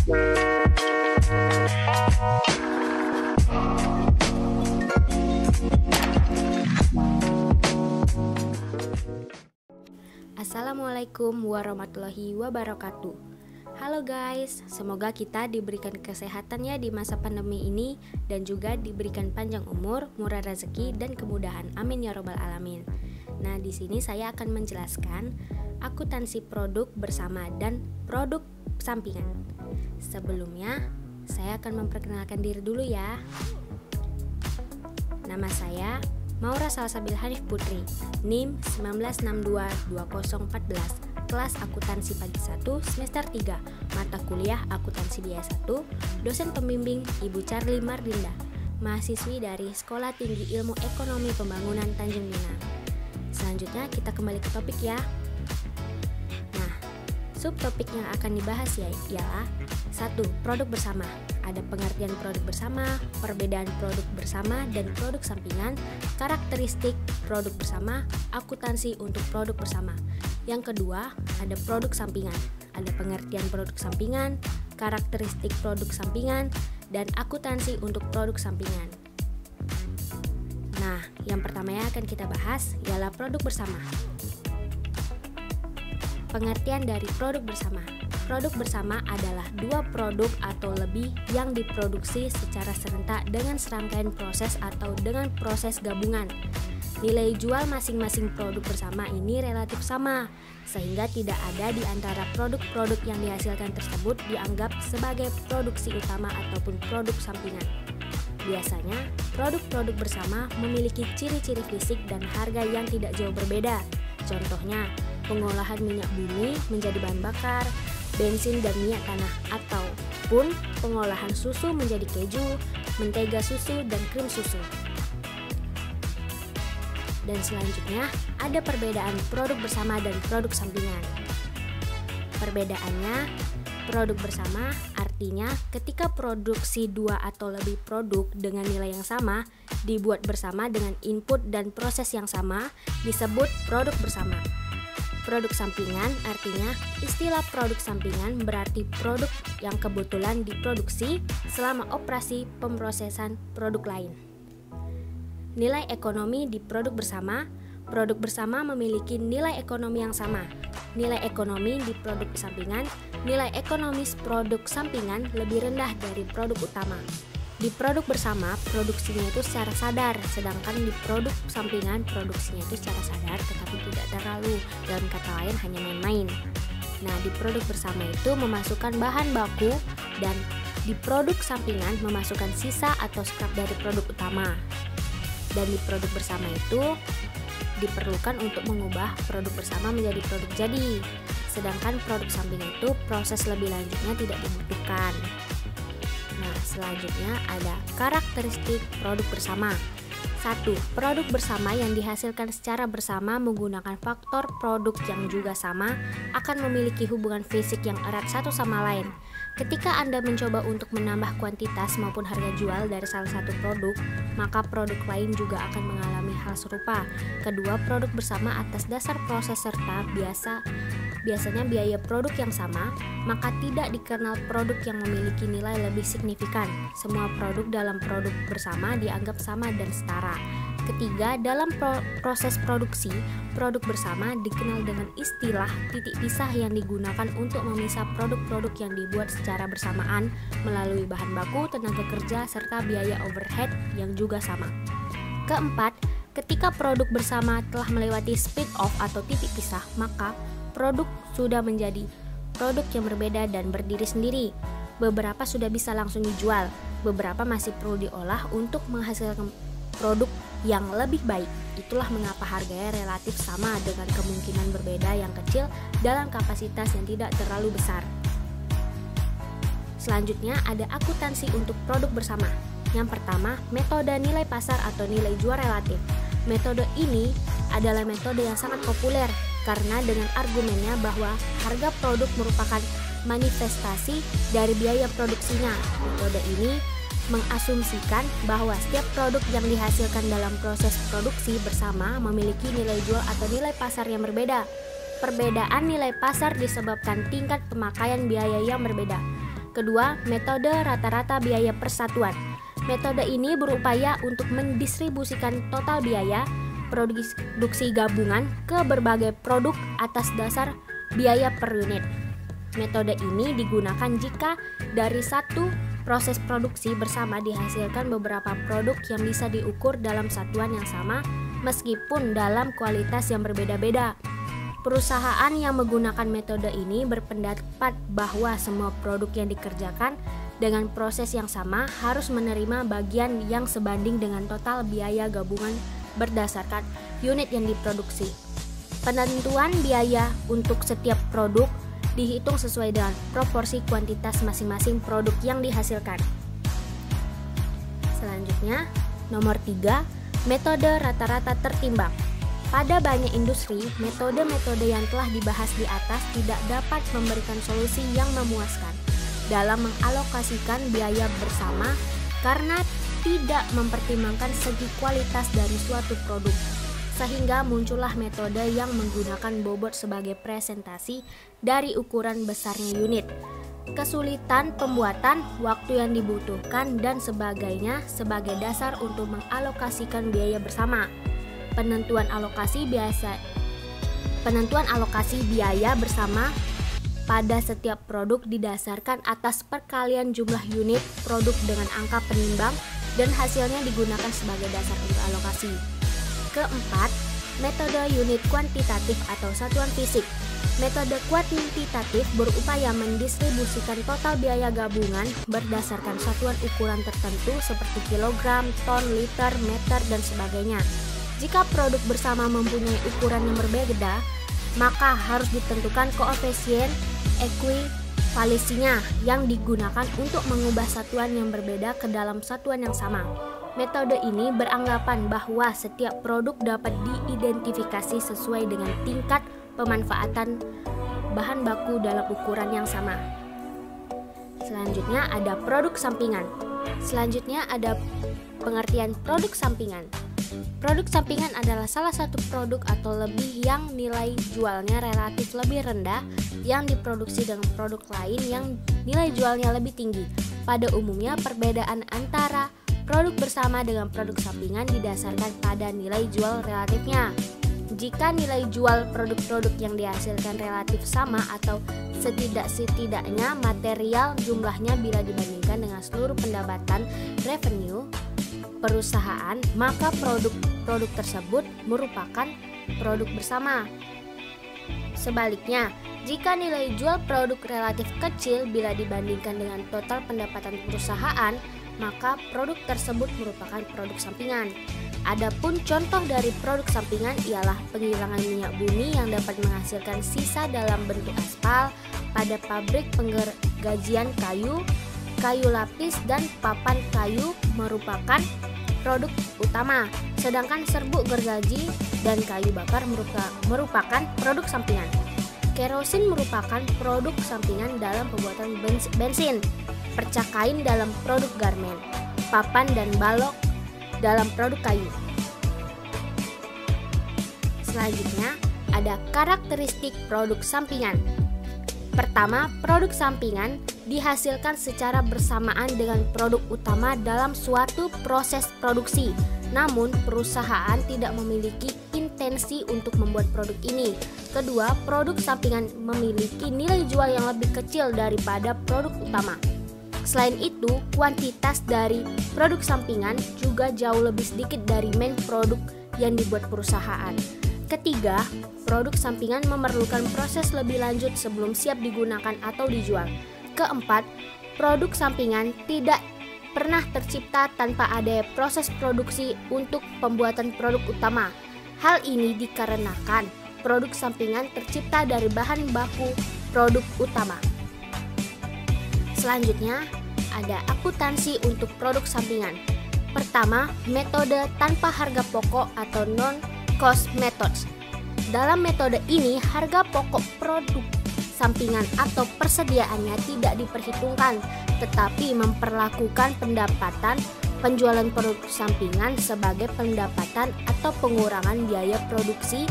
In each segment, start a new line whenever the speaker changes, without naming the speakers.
Assalamualaikum warahmatullahi wabarakatuh. Halo guys, semoga kita diberikan kesehatannya di masa pandemi ini dan juga diberikan panjang umur, murah rezeki dan kemudahan. Amin ya robbal alamin. Nah, di sini saya akan menjelaskan akuntansi produk bersama dan produk sampingan. Sebelumnya, saya akan memperkenalkan diri dulu ya. Nama saya Maura Salsabil Hanif Putri, NIM 19622014, kelas akuntansi pagi 1, semester 3, mata kuliah akuntansi biaya 1, dosen pembimbing Ibu Charlie Mardinda, mahasiswi dari Sekolah Tinggi Ilmu Ekonomi Pembangunan Tanjung Pinang. Selanjutnya kita kembali ke topik ya. Nah, subtopik yang akan dibahas ialah 1. Produk bersama. Ada pengertian produk bersama, perbedaan produk bersama dan produk sampingan, karakteristik produk bersama, akuntansi untuk produk bersama. Yang kedua, ada produk sampingan. Ada pengertian produk sampingan, karakteristik produk sampingan, dan akuntansi untuk produk sampingan. Nah, yang pertama yang akan kita bahas ialah produk bersama. Pengertian dari produk bersama. Produk bersama adalah dua produk atau lebih yang diproduksi secara serentak dengan serangkaian proses atau dengan proses gabungan. Nilai jual masing-masing produk bersama ini relatif sama, sehingga tidak ada di antara produk-produk yang dihasilkan tersebut dianggap sebagai produksi utama ataupun produk sampingan. Biasanya, produk-produk bersama memiliki ciri-ciri fisik dan harga yang tidak jauh berbeda. Contohnya, pengolahan minyak bumi menjadi bahan bakar, bensin dan minyak tanah, ataupun pengolahan susu menjadi keju, mentega susu, dan krim susu. Dan selanjutnya, ada perbedaan produk bersama dan produk sampingan. Perbedaannya, produk bersama artinya ketika produksi dua atau lebih produk dengan nilai yang sama, dibuat bersama dengan input dan proses yang sama, disebut produk bersama. Produk sampingan artinya istilah produk sampingan berarti produk yang kebetulan diproduksi selama operasi pemrosesan produk lain. Nilai ekonomi di produk bersama. Produk bersama memiliki nilai ekonomi yang sama. Nilai ekonomi di produk sampingan, nilai ekonomis produk sampingan lebih rendah dari produk utama. Di produk bersama, produksinya itu secara sadar, sedangkan di produk sampingan, produksinya itu secara sadar tetapi tidak terlalu, dalam kata lain hanya main-main. Nah, di produk bersama itu memasukkan bahan baku dan di produk sampingan memasukkan sisa atau scrap dari produk utama. Dan di produk bersama itu diperlukan untuk mengubah produk bersama menjadi produk jadi, sedangkan produk sampingan itu proses lebih lanjutnya tidak dibutuhkan. Nah, selanjutnya ada karakteristik produk bersama. 1. Produk bersama yang dihasilkan secara bersama menggunakan faktor produk yang juga sama akan memiliki hubungan fisik yang erat satu sama lain. Ketika Anda mencoba untuk menambah kuantitas maupun harga jual dari salah satu produk, maka produk lain juga akan mengalami hal serupa. Kedua produk bersama atas dasar proses serta biasanya biaya produk yang sama, maka tidak dikenal produk yang memiliki nilai lebih signifikan. Semua produk dalam produk bersama dianggap sama dan setara. Ketiga, dalam proses produksi, produk bersama dikenal dengan istilah titik pisah yang digunakan untuk memisah produk-produk yang dibuat secara bersamaan melalui bahan baku, tenaga kerja, serta biaya overhead yang juga sama. Keempat, ketika produk bersama telah melewati split off atau titik pisah, maka produk sudah menjadi produk yang berbeda dan berdiri sendiri. Beberapa sudah bisa langsung dijual, beberapa masih perlu diolah untuk menghasilkan produk yang lebih baik. Itulah mengapa harganya relatif sama dengan kemungkinan berbeda yang kecil dalam kapasitas yang tidak terlalu besar. Selanjutnya ada akuntansi untuk produk bersama. Yang pertama, metode nilai pasar atau nilai jual relatif. Metode ini adalah metode yang sangat populer karena dengan argumennya bahwa harga produk merupakan manifestasi dari biaya produksinya. Metode ini mengasumsikan bahwa setiap produk yang dihasilkan dalam proses produksi bersama memiliki nilai jual atau nilai pasar yang berbeda. Perbedaan nilai pasar disebabkan tingkat pemakaian biaya yang berbeda. Kedua, metode rata-rata biaya persatuan. Metode ini berupaya untuk mendistribusikan total biaya produksi gabungan ke berbagai produk atas dasar biaya per unit. Metode ini digunakan jika dari satu proses produksi bersama dihasilkan beberapa produk yang bisa diukur dalam satuan yang sama meskipun dalam kualitas yang berbeda-beda. Perusahaan yang menggunakan metode ini berpendapat bahwa semua produk yang dikerjakan dengan proses yang sama harus menerima bagian yang sebanding dengan total biaya gabungan berdasarkan unit yang diproduksi. Penentuan biaya untuk setiap produk dihitung sesuai dengan proporsi kuantitas masing-masing produk yang dihasilkan. Selanjutnya, nomor 3, metode rata-rata tertimbang. Pada banyak industri, metode-metode yang telah dibahas di atas tidak dapat memberikan solusi yang memuaskan dalam mengalokasikan biaya bersama karena tidak mempertimbangkan segi kualitas dari suatu produk, sehingga muncullah metode yang menggunakan bobot sebagai presentasi dari ukuran besarnya unit, kesulitan pembuatan, waktu yang dibutuhkan, dan sebagainya sebagai dasar untuk mengalokasikan biaya bersama. Penentuan alokasi biaya bersama pada setiap produk didasarkan atas perkalian jumlah unit produk dengan angka penimbang dan hasilnya digunakan sebagai dasar untuk alokasi. Keempat, metode unit kuantitatif atau satuan fisik. Metode kuantitatif berupaya mendistribusikan total biaya gabungan berdasarkan satuan ukuran tertentu seperti kilogram, ton, liter, meter, dan sebagainya. Jika produk bersama mempunyai ukuran yang berbeda, maka harus ditentukan koefisien ekuivalensinya yang digunakan untuk mengubah satuan yang berbeda ke dalam satuan yang sama. Metode ini beranggapan bahwa setiap produk dapat diidentifikasi sesuai dengan tingkat pemanfaatan bahan baku dalam ukuran yang sama. Selanjutnya ada produk sampingan. Selanjutnya ada pengertian produk sampingan. Produk sampingan adalah salah satu produk atau lebih yang nilai jualnya relatif lebih rendah yang diproduksi dengan produk lain yang nilai jualnya lebih tinggi. Pada umumnya, perbedaan antara produk bersama dengan produk sampingan didasarkan pada nilai jual relatifnya. Jika nilai jual produk-produk yang dihasilkan relatif sama atau setidak-setidaknya material jumlahnya bila dibandingkan dengan seluruh pendapatan revenue perusahaan, maka produk-produk tersebut merupakan produk bersama. Sebaliknya, jika nilai jual produk relatif kecil bila dibandingkan dengan total pendapatan perusahaan, maka produk tersebut merupakan produk sampingan. Adapun contoh dari produk sampingan ialah penggilingan minyak bumi yang dapat menghasilkan sisa dalam bentuk aspal pada pabrik penggergajian kayu, kayu lapis, dan papan kayu merupakan produk utama, sedangkan serbuk gergaji dan kayu bakar merupakan produk sampingan. Kerosin merupakan produk sampingan dalam pembuatan bensin, perca kain dalam produk garmen, papan dan balok dalam produk kayu. Selanjutnya ada karakteristik produk sampingan. Pertama, produk sampingan dihasilkan secara bersamaan dengan produk utama dalam suatu proses produksi. Namun, perusahaan tidak memiliki intensi untuk membuat produk ini. Kedua, produk sampingan memiliki nilai jual yang lebih kecil daripada produk utama. Selain itu, kuantitas dari produk sampingan juga jauh lebih sedikit dari main produk yang dibuat perusahaan. Ketiga, produk sampingan memerlukan proses lebih lanjut sebelum siap digunakan atau dijual. Keempat, produk sampingan tidak pernah tercipta tanpa ada proses produksi untuk pembuatan produk utama. Hal ini dikarenakan produk sampingan tercipta dari bahan baku produk utama. Selanjutnya, ada akuntansi untuk produk sampingan. Pertama, metode tanpa harga pokok atau non-cost methods. Dalam metode ini, harga pokok produk sampingan atau persediaannya tidak diperhitungkan, tetapi memperlakukan pendapatan penjualan produk sampingan sebagai pendapatan atau pengurangan biaya produksi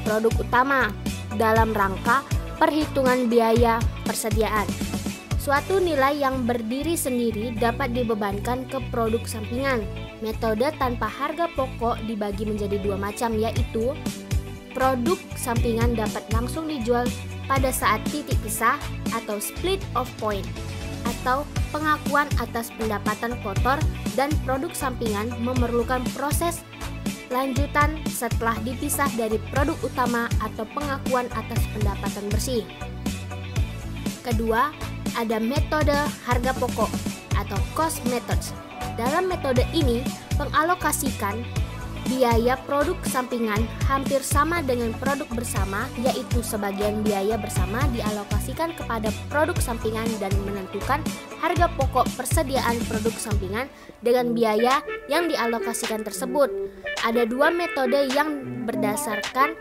produk utama dalam rangka perhitungan biaya persediaan. Suatu nilai yang berdiri sendiri dapat dibebankan ke produk sampingan. Metode tanpa harga pokok dibagi menjadi dua macam, yaitu produk sampingan dapat langsung dijual pada saat titik pisah atau split off point, atau pengakuan atas pendapatan kotor, dan produk sampingan memerlukan proses lanjutan setelah dipisah dari produk utama atau pengakuan atas pendapatan bersih. Kedua, ada metode harga pokok atau cost methods. Dalam metode ini, pengalokasikan biaya produk sampingan hampir sama dengan produk bersama, yaitu sebagian biaya bersama dialokasikan kepada produk sampingan dan menentukan harga pokok persediaan produk sampingan dengan biaya yang dialokasikan tersebut. Ada dua metode yang berdasarkan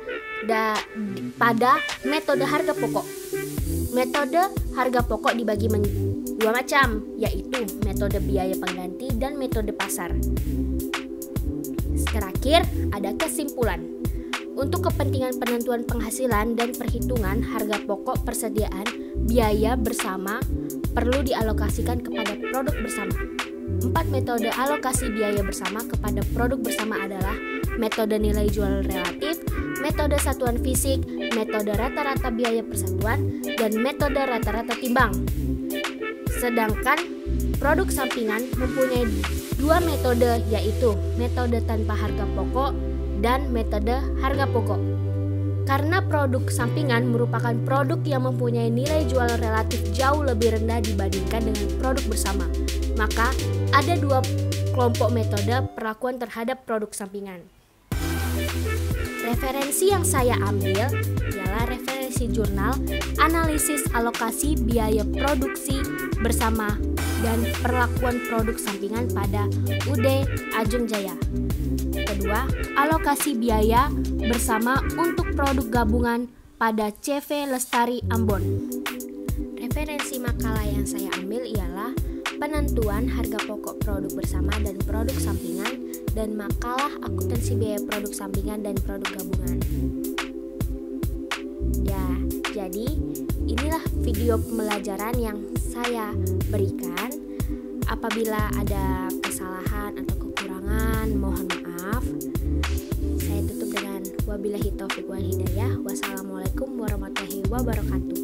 pada metode harga pokok. Metode harga pokok dibagi dua macam, yaitu metode biaya pengganti dan metode pasar. Terakhir, ada kesimpulan. Untuk kepentingan penentuan penghasilan dan perhitungan harga pokok persediaan biaya bersama perlu dialokasikan kepada produk bersama. 4 metode alokasi biaya bersama kepada produk bersama adalah metode nilai jual relatif, metode satuan fisik, metode rata-rata biaya persatuan, dan metode rata-rata timbang. Sedangkan produk sampingan mempunyai dua metode, yaitu metode tanpa harga pokok dan metode harga pokok. Karena produk sampingan merupakan produk yang mempunyai nilai jual relatif jauh lebih rendah dibandingkan dengan produk bersama, maka ada dua kelompok metode perlakuan terhadap produk sampingan. Referensi yang saya ambil ialah referensi jurnal Analisis Alokasi Biaya Produksi Bersama dan Perlakuan Produk Sampingan pada UD Ajeng Jaya. Kedua, alokasi biaya bersama untuk produk gabungan pada CV Lestari Ambon. Referensi makalah yang saya ambil ialah penentuan harga pokok produk bersama dan produk sampingan dan makalah akuntansi biaya produk sampingan dan produk gabungan. Ya, jadi inilah video pembelajaran yang saya berikan. Apabila ada kesalahan atau kekurangan, mohon maaf. Saya tutup dengan wabillahi taufiq wal hidayah. Wassalamualaikum warahmatullahi wabarakatuh.